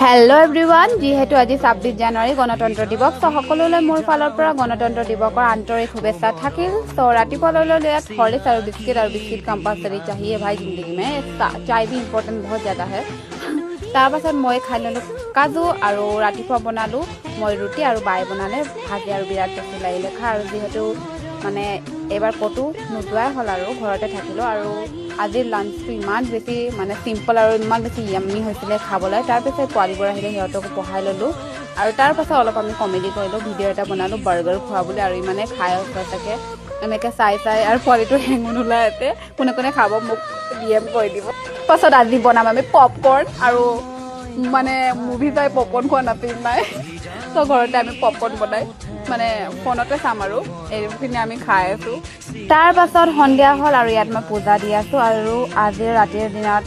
Hello' everyone, যিহেতু আজি 26 জানুৱাৰী গণতন্ত্ৰ দিৱস, তো সকলোলৈ মোৰ ফালৰ পৰা গণতন্ত্ৰ দিৱসৰ আন্তৰিক শুভেচ্ছা থাকিল। তো ৰাতিপুৱা লৈ ইয়াত হৰলিক্স আৰু বিস্কিট কম্পালসৰি চাহিয়ে ভাই জিন্দগী মে চাই ভি ইম্পৰ্টেণ্ট বহুত জ্যাদা হে। তাৰপাছত মই খাই ল'লোঁ কাজু আৰু ৰাতিপুৱা বনালোঁ মই ৰুটি আৰু বাই বনালে ভাজি আৰু বিৰাট টেষ্টি লাগিলে খাই। আৰু যিহেতু মানে এইবাৰ ক'তো নোযোৱাই হ'ল আৰু ঘৰতে থাকিলোঁ। আৰু আজিৰ লাঞ্চটো ইমান বেছি মানে চিম্পল আৰু ইমান বেছি য়াম্মি হৈছিলে খাবলৈ। তাৰপিছত পোৱালিবোৰ আহিলে, সিহঁতকো পঢ়াই ল'লোঁ আৰু তাৰপাছত অলপ আমি কমেডি কৰিলোঁ, ভিডিঅ' এটা বনালোঁ বাৰ্গাৰ খোৱা বুলি। আৰু ইমানে খাই সঁচাকৈ এনেকৈ চাই আৰু পোৱালিটো হেঙুন ওলাই আছে, কোনে কোনে খাব মোক DM কৰি দিব। পাছত আজি বনাম আমি পপকৰ্ণ, আৰু মানে মুভি চাই পপকৰ্ণ খোৱা নাছিল নাই, তো ঘৰতে আমি পপকৰ্ণ বনাই মানে ফোনতে চাম আৰু এইখিনি আমি খাই আছোঁ। তাৰ পাছত সন্ধিয়া হ'ল আৰু ইয়াত মই পূজা দি আছোঁ। আৰু আজিৰ ৰাতিৰ দিনত